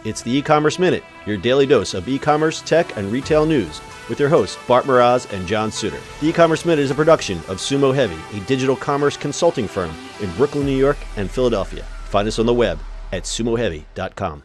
It's the E-Commerce Minute, your daily dose of e-commerce, tech, and retail news with your hosts, Bart Mroz and John Suter. The E-Commerce Minute is a production of Sumo Heavy, a digital commerce consulting firm in Brooklyn, New York, and Philadelphia. Find us on the web at sumoheavy.com.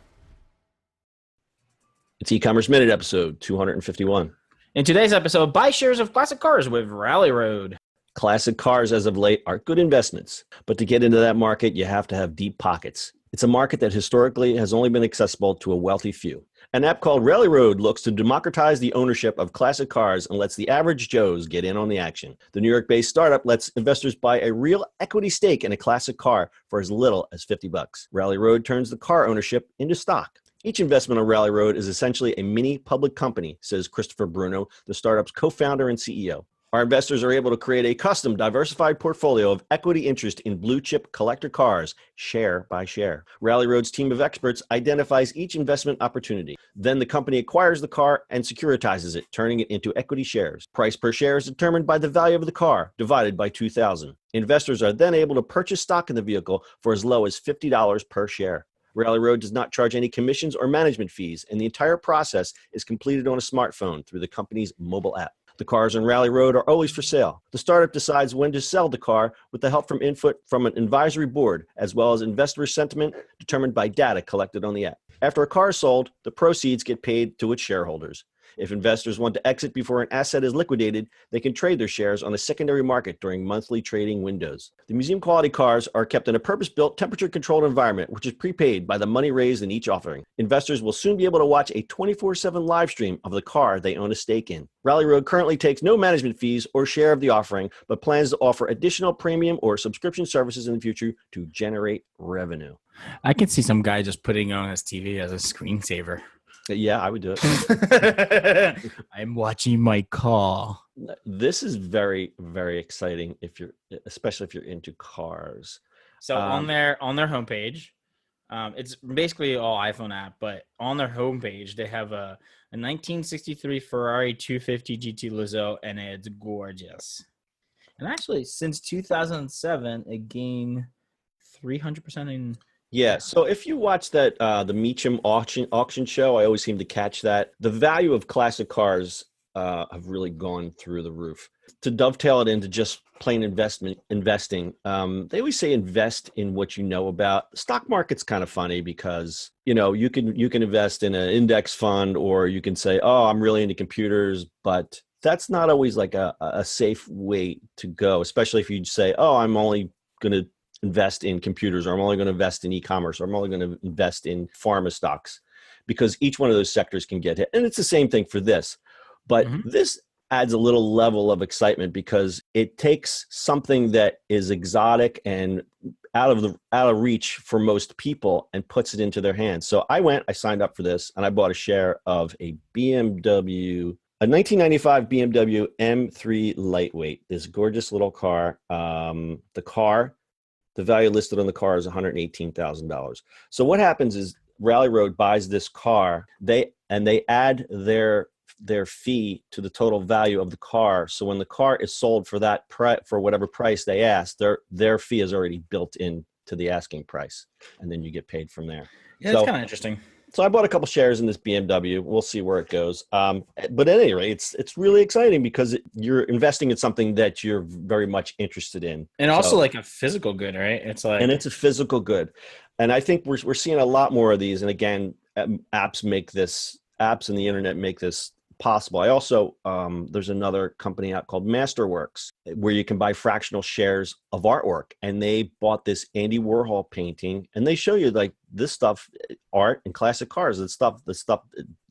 It's E-Commerce Minute episode 251. In today's episode, buy shares of classic cars with Rally Road. Classic cars as of late are good investments, but to get into that market, you have to have deep pockets. It's a market that historically has only been accessible to a wealthy few. An app called Rally Road looks to democratize the ownership of classic cars and lets the average Joes get in on the action. The New York-based startup lets investors buy a real equity stake in a classic car for as little as $50. Rally Road turns the car ownership into stock. Each investment on Rally Road is essentially a mini public company, says Christopher Bruno, the startup's co-founder and CEO. Our investors are able to create a custom, diversified portfolio of equity interest in blue-chip collector cars, share by share. Rally Road's team of experts identifies each investment opportunity. Then the company acquires the car and securitizes it, turning it into equity shares. Price per share is determined by the value of the car, divided by 2,000. Investors are then able to purchase stock in the vehicle for as low as $50 per share. Rally Road does not charge any commissions or management fees, and the entire process is completed on a smartphone through the company's mobile app. The cars on Rally Road are always for sale. The startup decides when to sell the car with the help from input from an advisory board, as well as investor sentiment determined by data collected on the app. After a car is sold, the proceeds get paid to its shareholders. If investors want to exit before an asset is liquidated, they can trade their shares on a secondary market during monthly trading windows. The museum quality cars are kept in a purpose-built, temperature-controlled environment, which is prepaid by the money raised in each offering. Investors will soon be able to watch a 24/7 live stream of the car they own a stake in. Rally Road currently takes no management fees or share of the offering, but plans to offer additional premium or subscription services in the future to generate revenue. I can see some guy just putting it on his TV as a screensaver. Yeah, I would do it. I'm watching my car. This is very, very exciting especially if you're into cars. So on their homepage, it's basically all iPhone app, but on their homepage they have a 1963 Ferrari 250 GT Lizzo, and it's gorgeous. And actually, since 2007, it gained 300% in. Yeah, so if you watch that the Meacham auction show, I always seem to catch that. The value of classic cars have really gone through the roof. To dovetail it into just plain investing, they always say invest in what you know about. The stock market's kind of funny because you can invest in an index fund, or you can say, oh, I'm really into computers, but that's not always like a safe way to go, especially if you say, oh, I'm only going to invest in computers, or I'm only going to invest in e-commerce, or I'm only going to invest in pharma stocks, because each one of those sectors can get hit. And it's the same thing for this. But this adds a little level of excitement because it takes something that is exotic and out of reach for most people and puts it into their hands. So I signed up for this, and I bought a share of a 1995 BMW M3 Lightweight, this gorgeous little car. The value listed on the car is $118,000. So what happens is Rally Road buys this car, they add their fee to the total value of the car. So when the car is sold for that for whatever price they ask, their fee is already built in to the asking price, and then you get paid from there. Yeah, that's kind of interesting. So I bought a couple shares in this BMW. We'll see where it goes. But at any rate, it's really exciting because you're investing in something that you're very much interested in. And also like a physical good, right? It's a physical good. And I think we're seeing a lot more of these. And again, apps and the internet make this possible. I also, there's another company out called Masterworks where you can buy fractional shares of artwork, and they bought this Andy Warhol painting, and they show you like this stuff, art and classic cars, the stuff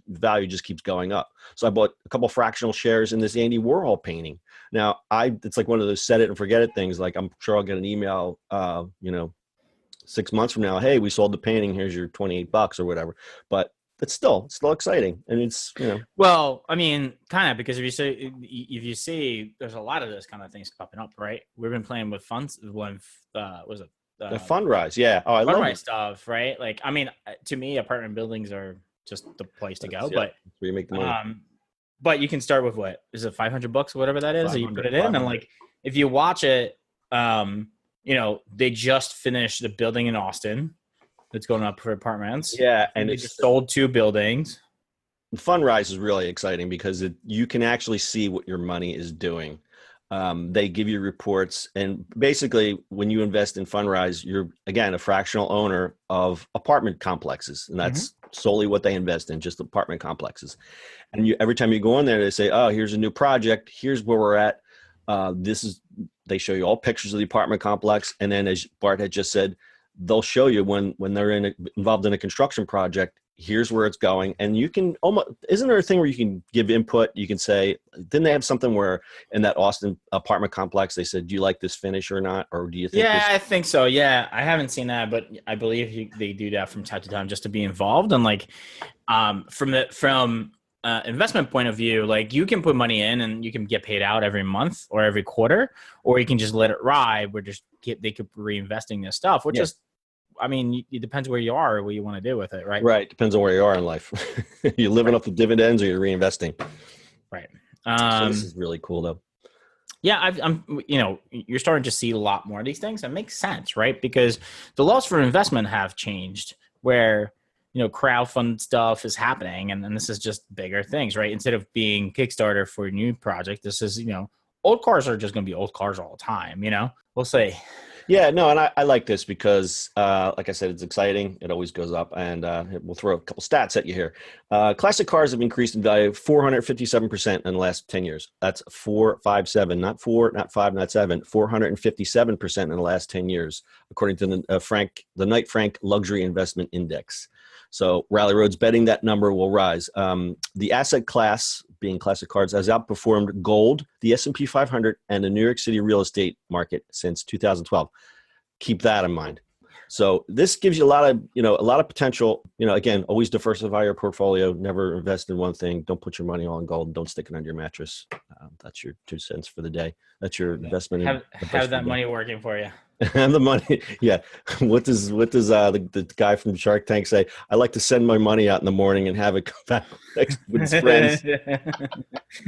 value just keeps going up. So I bought a couple fractional shares in this Andy Warhol painting. Now it's like one of those set it and forget it things. Like I'm sure I'll get an email, 6 months from now, hey, we sold the painting, here's your $28 or whatever. But it's still exciting, and it's Well, I mean, kind of, because if you see, there's a lot of those kind of things popping up, right? We've been playing with funds. The Fundrise, yeah. Oh, I love Fundrise it. stuff, right? Like, I mean, to me, apartment buildings are just the place to go. Yeah, but that's where you make the money. But you can start with what is it, $500 or whatever that is, and you put it in, 500. and like if you watch it, they just finished the building in Austin. that's going up for apartments. Yeah, And and they it's just sold 2 buildings. Fundrise is really exciting because you can actually see what your money is doing. They give you reports, and basically, when you invest in Fundrise, you're again a fractional owner of apartment complexes, and that's solely what they invest in, just apartment complexes. And every time you go in there, they say, "Oh, here's a new project. Here's where we're at. This is." They show you all pictures of the apartment complex, and then, as Bart had just said, they'll show you when they're involved in a construction project. Here's where it's going, and you can almost. Isn't there a thing where you can give input? You can say, didn't they have something where in that Austin apartment complex they said, "Do you like this finish or not, or do you think?" Yeah, I think so. Yeah, I haven't seen that, but I believe they do that from time to time just to be involved. And like, from investment point of view, like you can put money in and you can get paid out every month or every quarter, or you can just let it ride. They could be reinvesting this stuff, which is. I mean, it depends where you are or what you want to do with it, right? Right. Depends on where you are in life. You're living off the dividends or you're reinvesting. Right. So this is really cool, though. Yeah, you're starting to see a lot more of these things. That makes sense, right? Because the laws for investment have changed where, crowdfund stuff is happening. And this is just bigger things, right? Instead of being Kickstarter for a new project, this is, old cars are just going to be old cars all the time, We'll see. Yeah, no, and I like this because, like I said, it's exciting. It always goes up, and we'll throw a couple stats at you here. Classic cars have increased in value 457% in the last 10 years. That's 457, not 4, not 5, not 7, 457% in the last 10 years, according to the Knight Frank Luxury Investment Index. So Rally Road's betting that number will rise. The asset class, being classic cars, has outperformed gold, the S&P 500, and the New York City real estate market since 2012. Keep that in mind. So this gives you a lot of potential. Again, always diversify your portfolio. Never invest in one thing. Don't put your money all in gold. Don't stick it under your mattress. That's your 2 cents for the day. That's your investment. Have that money working for you. And the money, yeah. What does the guy from Shark Tank say? I like to send my money out in the morning and have it come back with his friends.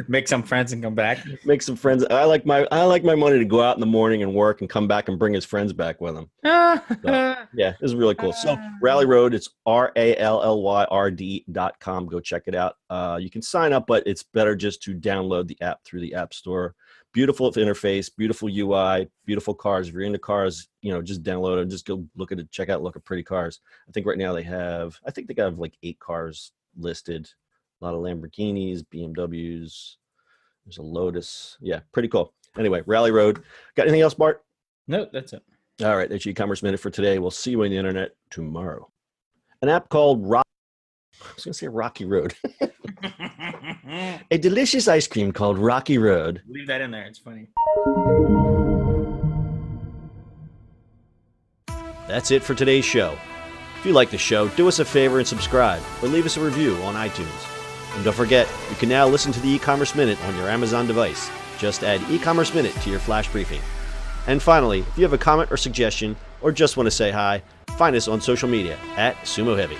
Make some friends and come back. Make some friends. I like my money to go out in the morning and work and come back and bring his friends back with him. So, yeah, this is really cool. So Rally Road, it's RALLYRD.com. Go check it out. You can sign up, but it's better just to download the app through the App Store. Beautiful interface, beautiful UI, beautiful cars. If you're into cars, just download it and just go look at pretty cars. I think right now they have like 8 cars listed. A lot of Lamborghinis, BMWs. There's a Lotus. Yeah, pretty cool. Anyway, Rally Road. Got anything else, Bart? No, that's it. All right, that's your e-commerce minute for today. We'll see you on the internet tomorrow. An app called Rocky Road. A delicious ice cream called Rocky Road. Leave that in there. It's funny. That's it for today's show. If you like the show, do us a favor and subscribe or leave us a review on iTunes. And don't forget, you can now listen to the e-commerce minute on your Amazon device. Just add e-commerce minute to your flash briefing. And finally, if you have a comment or suggestion or just want to say hi, find us on social media @Sumo Heavy.